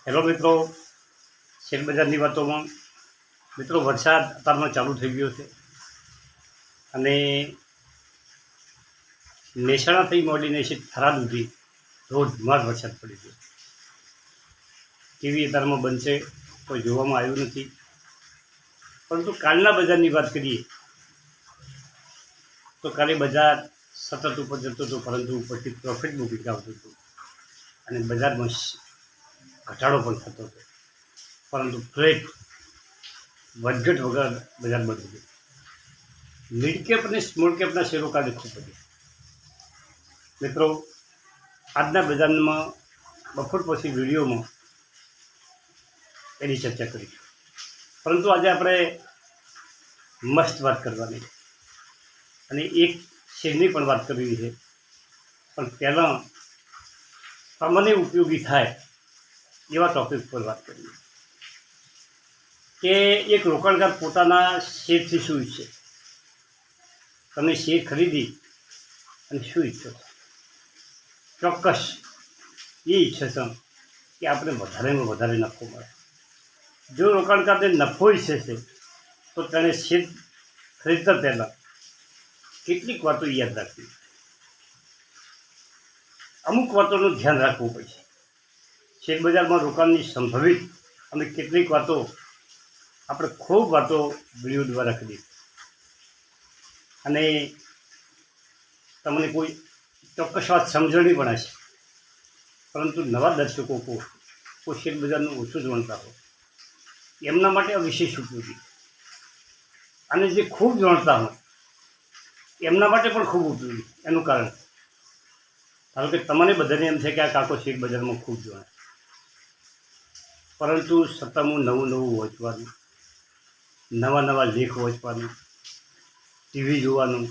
Hello મિત્રો, શેરબજારની વાતોમાં મિત્રો વરસાદ અત્યારમાં ચાલુ થઈ ગયો છે અને મહેસાણાથી મોડીને છે થરાદ સુધી ધોધમાર વરસાદ પડી ગયો. ટીવી અત્યારમાં બંધ છે, કોઈ જોવામાં આવ્યું નથી. પરંતુ કાલના બજારની વાત કરીએ તો કાલે બજાર સતત ઉપર જતું હતું, પરંતુ ઉપરથી પ્રોફિટ બુકિંગ આવતું હતું અને બજારમાં ઘટાડો પણ થતો હતો, પરંતુ ફ્લેટ વધઘટ વગર બજાર બંધ હતું. મિડ કેપ અને સ્મોલ કેપના શેરો કાલે ખૂબ વધ્યા. મિત્રો, આજના બજારમાં બપોર પછી વિડીયોમાં એની ચર્ચા કરીશું, પરંતુ આજે આપણે મસ્ત વાત કરવાની અને એક શેરની પણ વાત કરવી છે. પણ પહેલાં તમને ઉપયોગી થાય એવા ટૉપિક પર વાત કરીએ કે એક રોકાણકાર પોતાના શેરથી શું ઈચ્છે. તમે શેર ખરીદી અને શું ઈચ્છો છો? ચોક્કસ એ ઈચ્છે છે કે આપણે વધારેમાં વધારે નફો મળે. જો રોકાણકારને નફો ઈચ્છે છે તો તેણે શેર ખરીદતા પહેલાં કેટલીક વાતો યાદ રાખવી, અમુક વાતોનું ધ્યાન રાખવું પડશે. શેરબજારમાં રોકાણની સંભવિત અને કેટલીક વાતો આપણે ખૂબ વાતો વિડીયો દ્વારા કરી અને તમને કોઈ ચોક્કસ વાત સમજણી પણ હશે. પરંતુ નવા દર્શકો કોઈ શેરબજારનું ઓછું જાણતા હોય એમના માટે આ વિશેષ ઉપયોગી, અને જે ખૂબ જાણતા હોય એમના માટે પણ ખૂબ ઉપયોગી. એનું કારણ ધારો કે તમને બધાને એમ છે કે આ કાકો શેરબજારમાં ખૂબ જાણે, પરંતુ સતતનું નવું વાંચવાનું, નવા લેખ વાંચવાનું, ટીવી જોવાનું,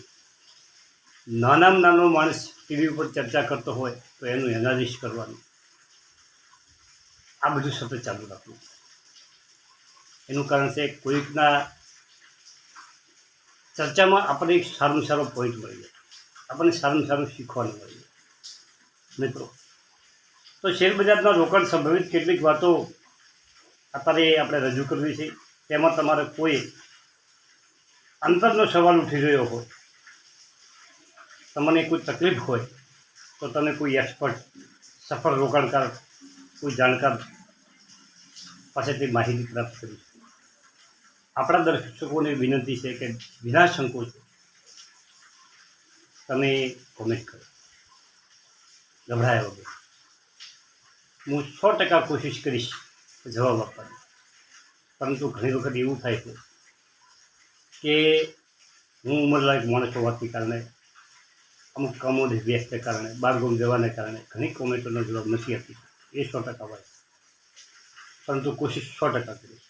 નાનામાં નાનો માણસ ટીવી ઉપર ચર્ચા કરતો હોય તો એનું એનાલિસિસ કરવાનું, આ બધું સતત ચાલુ રાખવું. એનું કારણ છે કોઈકના ચર્ચામાં આપણને એક સારું સારો પોઈન્ટ મળી જાય, આપણને સારું શીખવાનું મળી જાય. મિત્રો, તો શેરબજારના રોકાણ સંભવિત કેટલીક વાતો અત્યારે આપણે રજૂ કરવી છે. તેમાં તમારે કોઈ અંતરનો સવાલ ઉઠી રહ્યો હોય, તમને કોઈ તકલીફ હોય તો તમે કોઈ એક્સપર્ટ, સફળ રોકાણકાર, કોઈ જાણકાર પાસેથી માહિતી પ્રાપ્ત કરી. આપણા દર્શકોને વિનંતી છે કે વિના સંકોચ તમે કોમેન્ટ કરો, ગભરાયા વગર. હું 100% કોશિશ કરીશ જવાબ આપવાની, પરંતુ ઘણી વખત એવું થાય છે કે હું ઉંમરલાયક માણસ હોવાથી કારણે, અમુક કામોને વ્યસ્તને કારણે, બહારગામ જવાને કારણે ઘણી કોમેન્ટોનો જવાબ નથી આપી. એ 100% હોય, પરંતુ કોશિશ 100% કરીશ.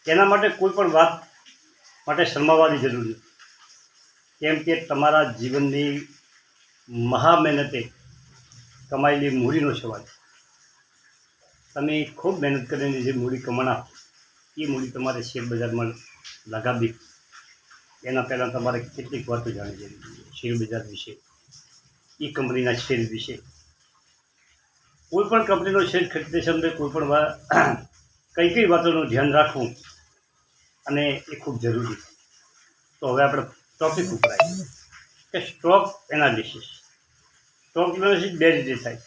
તેના માટે કોઈ પણ વાત માટે શરમાવાની જરૂર નથી, કેમ કે તમારા જીવનની મહા મહેનતે કમાયેલી મૂડીનો સવાલ. તમે ખૂબ મહેનત કરીને જે મૂડી કમાણા એ મૂડી તમારે શેરબજારમાં લગાવવી. એના પહેલાં તમારે કેટલીક વાતો જાણવી જરૂરી છે. શેરબજાર વિશે, એ કંપનીના શેર વિશે, કોઈ પણ કંપનીનો શેર ખરીદતી સમયે કોઈ પણ કઈ વાતોનું ધ્યાન રાખવું અને એ ખૂબ જરૂરી છે. તો હવે આપણે ટોપિક ઉપર આવીએ કે સ્ટોક એનાલિસિસ. સ્ટોક એનાલિસિસ બે રીતે થાય,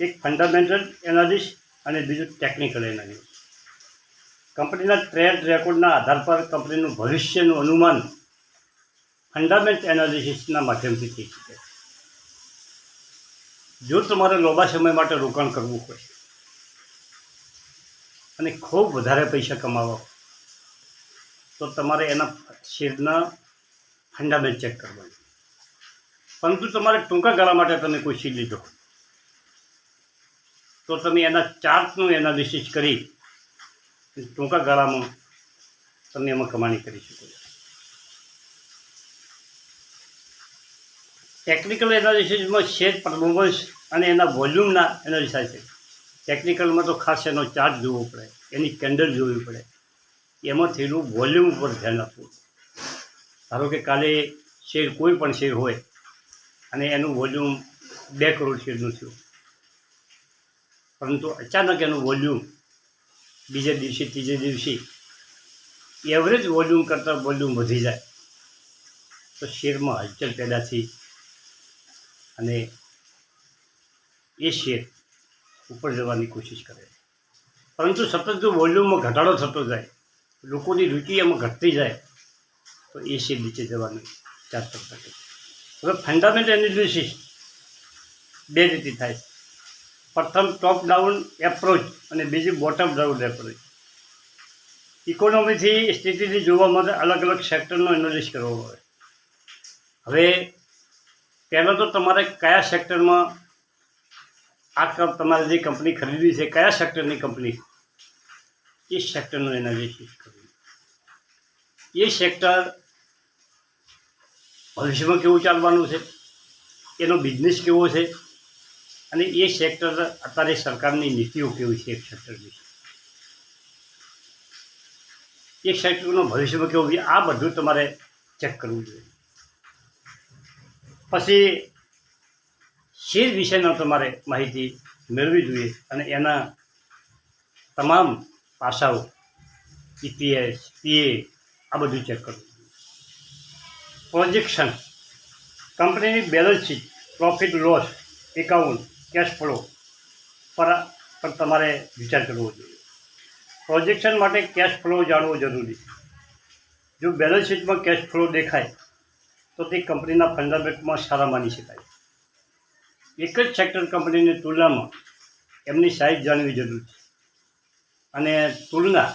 એક ફંડામેન્ટલ એનાલિસિસ અને બીજું ટેકનિકલ એનાલિસિસ. કંપનીના ટ્રેડ રેકોર્ડના આધાર પર કંપનીનું ભવિષ્યનું અનુમાન ફંડામેન્ટ એનાલિસિસના માધ્યમથી થઈ શકે. જો તમારે લાંબા સમય માટે રોકાણ કરવું હોય અને ખૂબ વધારે પૈસા કમાવા તો તમારે એના શેરના ફંડામેન્ટ ચેક કરવાનું. પરંતુ તમારે ટૂંકા ગાળા માટે તમે કોઈ શેર લીધો તો તમે એના ચાર્ટનું એનાલિસિસ કરી ટૂંકા ગાળામાં તમે એમાં કમાણી કરી શકો છો. ટેકનિકલ એનાલિસિસમાં શેર પરફોર્મન્સ અને એના વોલ્યુમના એનાલિસિસ છે. ટેકનિકલમાં તો ખાસ એનો ચાર્ટ જોવો પડે, એની કેન્ડલ જોવી પડે, એમાં થયેલું વોલ્યુમ ઉપર ધ્યાન આપવું. ધારો કે કાલે શેર કોઈ પણ શેર હોય અને એનું વોલ્યુમ 2 કરોડ શેરનું થયું, પરંતુ અચાનક એનું વોલ્યુમ બીજે દિવસે ત્રીજે દિવસે એવરેજ વોલ્યુમ કરતાં વોલ્યુમ વધી જાય તો શેરમાં હલચલ પેદા થઈ અને એ શેર ઉપર જવાની કોશિશ કરે. પરંતુ સતત જો વોલ્યુમમાં ઘટાડો થતો જાય, લોકોની રુચિ એમાં ઘટતી જાય તો એ શેર નીચે જવાની ચાન્સ કરતા શકે. હવે ફંડામેન્ટ એનાલિસિસ બે રીતે થાય છે. પ્રથમ ટોપ ડાઉન એપ્રોચ અને બીજી બોટમ ડાઉન એપ્રોચ. ઇકોનોમીથી સ્થિતિથી જોવા માટે અલગ અલગ સેક્ટરનો એનાલિસિસ કરવો પડે. હવે પહેલાં તો તમારે કયા સેક્ટરમાં તમારે જે કંપની ખરીદવી છે, કયા સેક્ટરની કંપની, એ સેક્ટરનું એનાલિસિસ કરવું. એ સેક્ટર ભવિષ્યમાં કેવું ચાલવાનું છે, એનો બિઝનેસ કેવો છે, અને એ સેક્ટર અત્યારે સરકારની નીતિઓ કેવી છે, એક સેક્ટર વિશે, એક સેક્ટરનું ભવિષ્યમાં કેવું છે, આ બધું તમારે ચેક કરવું જોઈએ. પછી શેર વિશેના તમારે માહિતી મેળવવી જોઈએ અને એના તમામ પાસાઓ EPS, PA આ બધું ચેક કરવું જોઈએ. પ્રોજેક્શન, કંપનીની balance sheet, profit loss account, cash flow પર તમારે વિચાર કરવો જોઈએ. પ્રોજેક્શન માટે કેશ ફ્લો જાણવો જરૂરી છે. જો બેલેન્સ શીટમાં કેશ ફ્લો દેખાય તો તે કંપનીના ફંડામેન્ટમાં સારા માની શકાય. એક જ સેક્ટર કંપનીની તુલનામાં એમની સાઇઝ જાણવી જરૂરી છે અને તુલના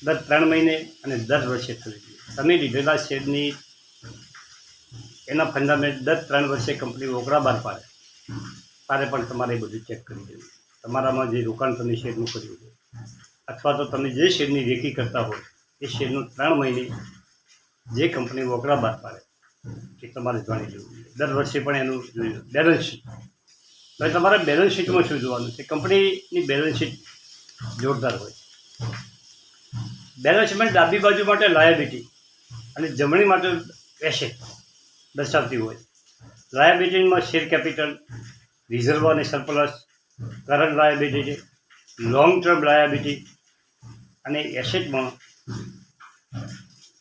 દર 3 મહિને અને દર વર્ષે થવી જોઈએ. તમે લીધેલા શેરની એના ફંડામેન્ટ દર 3 વર્ષે કંપની ઓગળા બહાર પાડે ત્યારે પણ તમારે એ બધું ચેક કરી દેવું. તમારામાં જે રોકાણ તમે શેરનું કર્યું છે અથવા તો તમે જે શેરની રેકી કરતા હોય એ શેરનું 3 મહિને જે કંપની ઓગળા બહાર પાડે એ તમારે જાણી લેવું જોઈએ. દર વર્ષે પણ એનું જોઈએ. બેલેન્સ શીટ, હવે તમારે બેલેન્સ શીટમાં શું જોવાનું છે? કંપનીની બેલેન્સ શીટ જોરદાર હોય. બેલેન્સ શીટમાં ડાબી બાજુ માટે લાયબિલિટી અને જમણી માટે એસેટ દર્શાવતી હોય. લાયબિલિટીમાં શેર કેપિટલ, રિઝર્વ અને surplus, current liability, long term liability અને એસેટમાં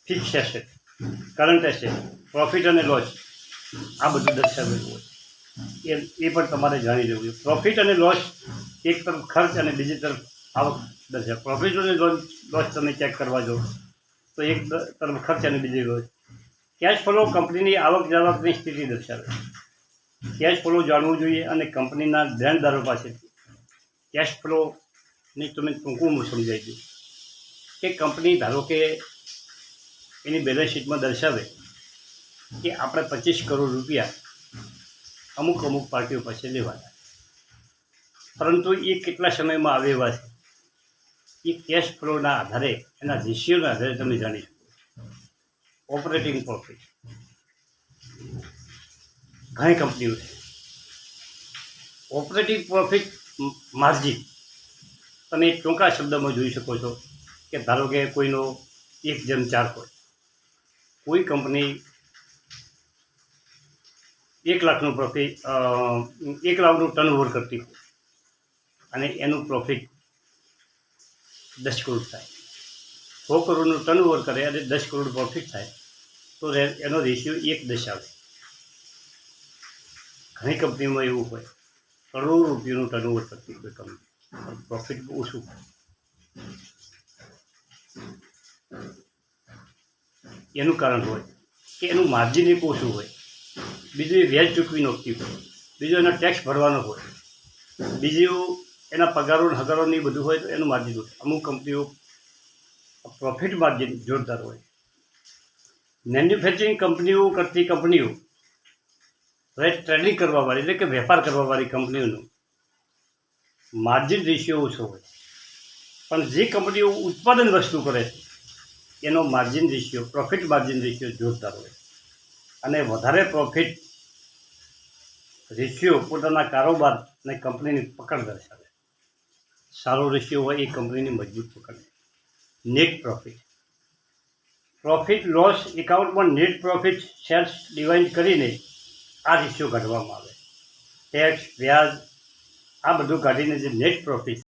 fix asset, current asset, profit અને લોસ આ બધું દર્શાવેલું હોય. એ પણ તમારે જાણી લેવું જોઈએ. પ્રોફિટ અને લોસ એક તરફ ખર્ચ અને બીજી તરફ આવક દર્શાવે. પ્રોફિટ અને લોસ તમે ચેક કરવા જાઓ તો એક તરફ ખર્ચ અને બીજી લોસ. કેશ ફ્લો કંપનીની આવક જાવકની સ્થિતિ દર્શાવે. કેશ ફ્લો જાણવું જોઈએ અને કંપનીના દેણદારો પાસેથી કેશ ફ્લોની તમે ટૂંકું સમજાવી દઉં કે કંપની ધારો કે એની બેલેન્સ શીટમાં દર્શાવે કે આપણે 25 કરોડ રૂપિયા અમુક પાર્ટીઓ પાસે લેવાના, પરંતુ એ કેટલા સમયમાં આવે એવા છે એ કેશ ફ્લોના આધારે, એના રેશિયોના આધારે તમે જાણી શકો. ઓપરેટિંગ પ્રોફિટ ઘણી કંપનીઓ છે. ઓપરેટિંગ પ્રોફિટ માર્જિન તમે ટૂંકા શબ્દમાં જોઈ શકો છો કે ધારો કે કોઈનો 1:4 હોય. કોઈ કંપની 1 લાખનું પ્રોફિટ 1 લાખનું ટર્નઓવર કરતી હોય અને એનું પ્રોફિટ 10 કરોડ થાય. 100 કરોડનું ટર્નઓવર કરે અને 10 કરોડ પ્રોફિટ થાય તો એનો રેશિયો 1:10 આવે. ઘણી કંપનીઓમાં એવું હોય કરોડો રૂપિયાનું ટર્નઓવર કરતી હોય કંપની, પ્રોફિટ ઓછું હોય. એનું કારણ હોય કે એનું માર્જિન એક ઓછું હોય, બીજું એ વ્યાજ ચૂકવી નહોતી હોય, બીજું એનો ટેક્સ ભરવાનો હોય, બીજું એના પગારો હગારોની બધું હોય તો એનું માર્જિન હોય. અમુક કંપનીઓ પ્રોફિટ માર્જિન જોરદાર હોય. મેન્યુફેક્ચરિંગ કંપનીઓ કરતી કંપનીઓ હવે ટ્રેડિંગ કરવાવાળી એટલે કે વેપાર કરવાવાળી કંપનીઓનું માર્જિન રેશિયો ઓછો હોય, પણ જે કંપનીઓ ઉત્પાદન વસ્તુ કરે છે એનો margin ratio, profit margin ratio જોરદાર હોય અને વધારે પ્રોફિટ રેશિયો પોતાના કારોબાર અને કંપનીની પકડ દર્શાવે. સારો રેશિયો હોય એ કંપનીની મજબૂત પકડ. નેટ પ્રોફિટ લોસ એકાઉન્ટમાં નેટ પ્રોફિટ સેલ્સ ડિવાઈડ કરીને આ રેશિયો કાઢવામાં આવે. ટેક્સ, વ્યાજ આ બધું કાઢીને જે નેટ પ્રોફિટ